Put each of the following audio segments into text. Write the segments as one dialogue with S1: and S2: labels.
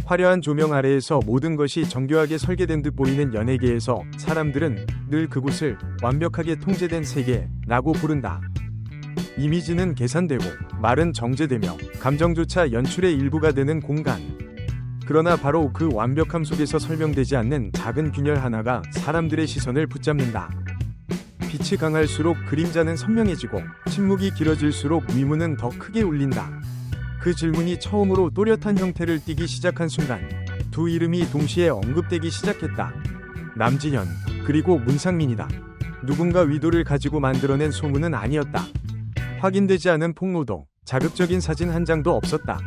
S1: 화려한 조명 아래에서 모든 것이 정교하게 설계된 듯 보이는 연예계에서 사람들은 늘 그곳을 완벽하게 통제된 세계라고 부른다. 이미지는 계산되고 말은 정제되며 감정조차 연출의 일부가 되는 공간. 그러나 바로 그 완벽함 속에서 설명되지 않는 작은 균열 하나가 사람들의 시선을 붙잡는다. 빛이 강할수록 그림자는 선명해지고 침묵이 길어질수록 위문은 더 크게 울린다. 그 질문이 처음으로 또렷한 형태를 띠기 시작한 순간 두 이름이 동시에 언급되기 시작했다. 남진현 그리고 문상민이다. 누군가 위도를 가지고 만들어낸 소문은 아니었다. 확인되지 않은 폭로도 자극적인 사진 한 장도 없었다.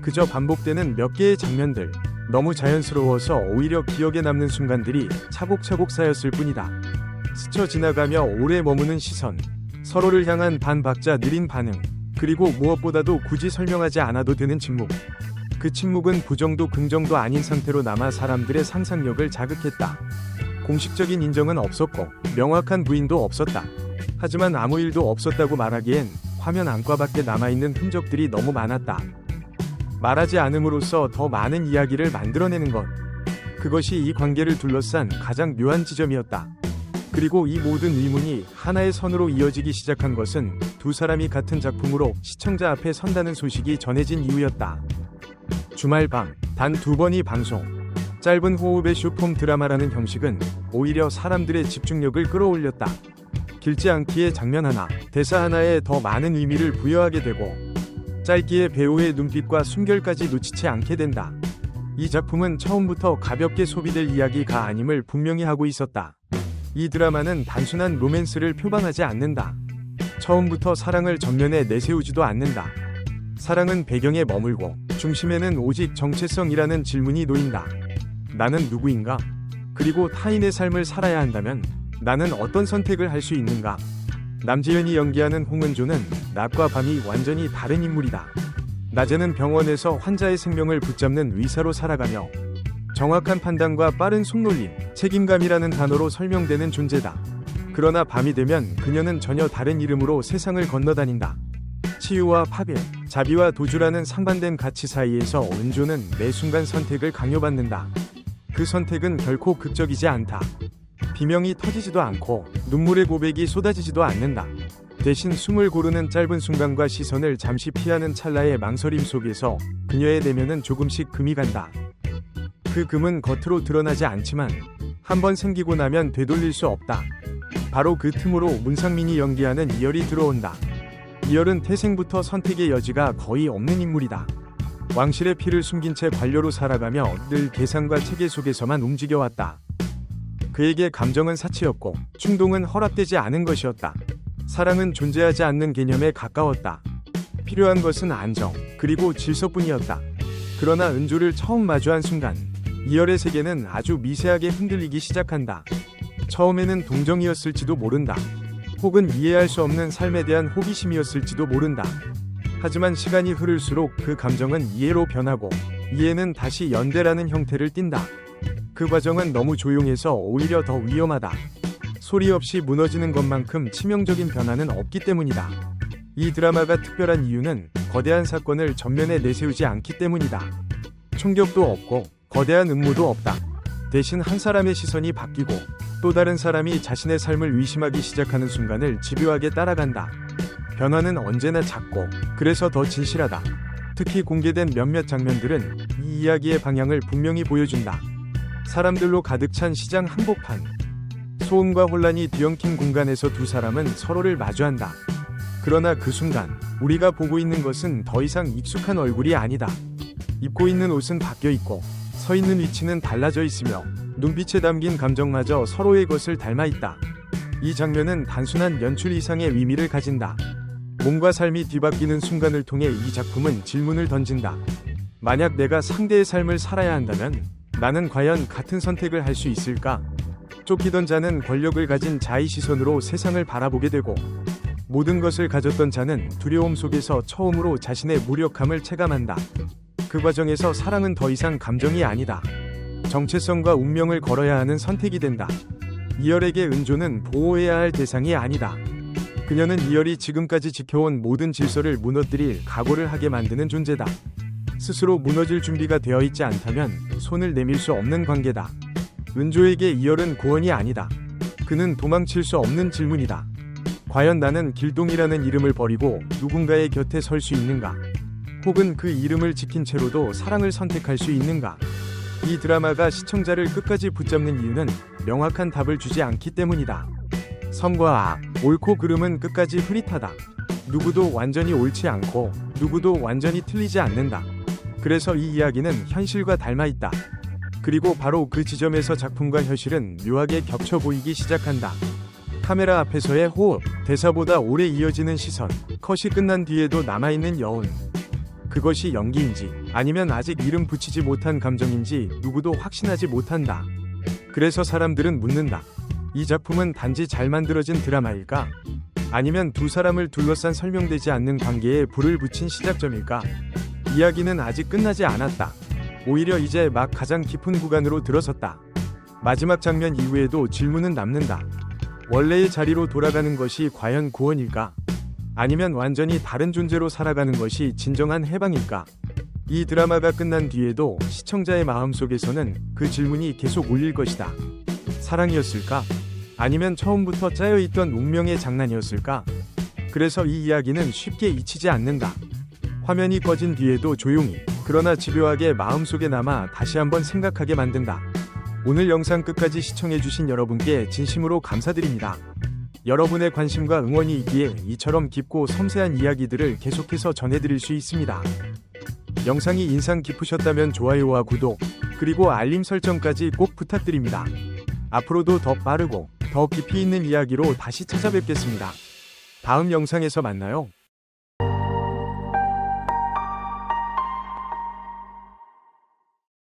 S1: 그저 반복되는 몇 개의 장면들, 너무 자연스러워서 오히려 기억에 남는 순간들이 차곡차곡 쌓였을 뿐이다. 스쳐 지나가며 오래 머무는 시선, 서로를 향한 반박자 느린 반응, 그리고 무엇보다도 굳이 설명하지 않아도 되는 침묵. 그 침묵은 부정도 긍정도 아닌 상태로 남아 사람들의 상상력을 자극했다. 공식적인 인정은 없었고 명확한 부인도 없었다. 하지만 아무 일도 없었다고 말하기엔 화면 안과밖에 남아있는 흔적들이 너무 많았다. 말하지 않음으로써 더 많은 이야기를 만들어내는 것. 그것이 이 관계를 둘러싼 가장 묘한 지점이었다. 그리고 이 모든 의문이 하나의 선으로 이어지기 시작한 것은 두 사람이 같은 작품으로 시청자 앞에 선다는 소식이 전해진 이후였다. 주말 밤, 단 2번이 방송. 짧은 호흡의 숏폼 드라마라는 형식은 오히려 사람들의 집중력을 끌어올렸다. 길지 않기에 장면 하나, 대사 하나에 더 많은 의미를 부여하게 되고 짧기에 배우의 눈빛과 숨결까지 놓치지 않게 된다. 이 작품은 처음부터 가볍게 소비될 이야기가 아님을 분명히 하고 있었다. 이 드라마는 단순한 로맨스를 표방하지 않는다. 처음부터 사랑을 전면에 내세우지도 않는다. 사랑은 배경에 머물고 중심에는 오직 정체성이라는 질문이 놓인다. 나는 누구인가? 그리고 타인의 삶을 살아야 한다면 나는 어떤 선택을 할 수 있는가? 남지현이 연기하는 홍은조는 낮과 밤이 완전히 다른 인물이다. 낮에는 병원에서 환자의 생명을 붙잡는 의사로 살아가며 정확한 판단과 빠른 속놀림, 책임감이라는 단어로 설명되는 존재다. 그러나 밤이 되면 그녀는 전혀 다른 이름으로 세상을 건너다닌다. 치유와 파괴, 자비와 도주라는 상반된 가치 사이에서 은조는 매 순간 선택을 강요받는다. 그 선택은 결코 극적이지 않다. 비명이 터지지도 않고 눈물의 고백이 쏟아지지도 않는다. 대신 숨을 고르는 짧은 순간과 시선을 잠시 피하는 찰나의 망설임 속에서 그녀의 내면은 조금씩 금이 간다. 그 금은 겉으로 드러나지 않지만 한번 생기고 나면 되돌릴 수 없다. 바로 그 틈으로 문상민이 연기하는 이열이 들어온다. 이열은 태생부터 선택의 여지가 거의 없는 인물이다. 왕실의 피를 숨긴 채 관료로 살아가며 늘 계산과 체계 속에서만 움직여왔다. 그에게 감정은 사치였고 충동은 허락되지 않은 것이었다. 사랑은 존재하지 않는 개념에 가까웠다. 필요한 것은 안정, 그리고 질서뿐이었다. 그러나 은조를 처음 마주한 순간 이열의 세계는 아주 미세하게 흔들리기 시작한다. 처음에는 동정이었을지도 모른다. 혹은 이해할 수 없는 삶에 대한 호기심이었을지도 모른다. 하지만 시간이 흐를수록 그 감정은 이해로 변하고 이해는 다시 연대라는 형태를 띈다. 그 과정은 너무 조용해서 오히려 더 위험하다. 소리 없이 무너지는 것만큼 치명적인 변화는 없기 때문이다. 이 드라마가 특별한 이유는 거대한 사건을 전면에 내세우지 않기 때문이다. 충격도 없고 거대한 음모도 없다. 대신 한 사람의 시선이 바뀌고 또 다른 사람이 자신의 삶을 의심하기 시작하는 순간을 집요하게 따라간다. 변화는 언제나 작고 그래서 더 진실하다. 특히 공개된 몇몇 장면들은 이 이야기의 방향을 분명히 보여준다. 사람들로 가득 찬 시장 한복판. 소음과 혼란이 뒤엉킨 공간에서 두 사람은 서로를 마주한다. 그러나 그 순간 우리가 보고 있는 것은 더 이상 익숙한 얼굴이 아니다. 입고 있는 옷은 바뀌어 있고 서 있는 위치는 달라져 있으며 눈빛에 담긴 감정마저 서로의 것을 닮아 있다. 이 장면은 단순한 연출 이상의 의미를 가진다. 몸과 삶이 뒤바뀌는 순간을 통해 이 작품은 질문을 던진다. 만약 내가 상대의 삶을 살아야 한다면 나는 과연 같은 선택을 할 수 있을까? 쫓기던 자는 권력을 가진 자의 시선으로 세상을 바라보게 되고 모든 것을 가졌던 자는 두려움 속에서 처음으로 자신의 무력함을 체감한다. 그 과정에서 사랑은 더 이상 감정이 아니다. 정체성과 운명을 걸어야 하는 선택이 된다. 이열에게 은조는 보호해야 할 대상이 아니다. 그녀는 이열이 지금까지 지켜온 모든 질서를 무너뜨릴 각오를 하게 만드는 존재다. 스스로 무너질 준비가 되어 있지 않다면 손을 내밀 수 없는 관계다. 은조에게 이열은 고언이 아니다. 그는 도망칠 수 없는 질문이다. 과연 나는 길동이라는 이름을 버리고 누군가의 곁에 설 수 있는가? 혹은 그 이름을 지킨 채로도 사랑을 선택할 수 있는가? 이 드라마가 시청자를 끝까지 붙잡는 이유는 명확한 답을 주지 않기 때문이다. 선과 악, 옳고 그름은 끝까지 흐릿하다. 누구도 완전히 옳지 않고 누구도 완전히 틀리지 않는다. 그래서 이 이야기는 현실과 닮아 있다. 그리고 바로 그 지점에서 작품과 현실은 묘하게 겹쳐 보이기 시작한다. 카메라 앞에서의 호흡, 대사보다 오래 이어지는 시선, 컷이 끝난 뒤에도 남아있는 여운. 그것이 연기인지 아니면 아직 이름 붙이지 못한 감정인지 누구도 확신하지 못한다. 그래서 사람들은 묻는다. 이 작품은 단지 잘 만들어진 드라마일까? 아니면 두 사람을 둘러싼 설명되지 않는 관계에 불을 붙인 시작점일까? 이야기는 아직 끝나지 않았다. 오히려 이제 막 가장 깊은 구간으로 들어섰다. 마지막 장면 이후에도 질문은 남는다. 원래의 자리로 돌아가는 것이 과연 구원일까? 아니면 완전히 다른 존재로 살아가는 것이 진정한 해방일까? 이 드라마가 끝난 뒤에도 시청자의 마음속에서는 그 질문이 계속 울릴 것이다. 사랑이었을까? 아니면 처음부터 짜여있던 운명의 장난이었을까? 그래서 이 이야기는 쉽게 잊히지 않는다. 화면이 꺼진 뒤에도 조용히, 그러나 집요하게 마음속에 남아 다시 한번 생각하게 만든다. 오늘 영상 끝까지 시청해주신 여러분께 진심으로 감사드립니다. 여러분의 관심과 응원이 있기에 이처럼 깊고 섬세한 이야기들을 계속해서 전해드릴 수 있습니다. 영상이 인상 깊으셨다면 좋아요와 구독, 그리고 알림 설정까지 꼭 부탁드립니다. 앞으로도 더 빠르고 더 깊이 있는 이야기로 다시 찾아뵙겠습니다. 다음 영상에서 만나요.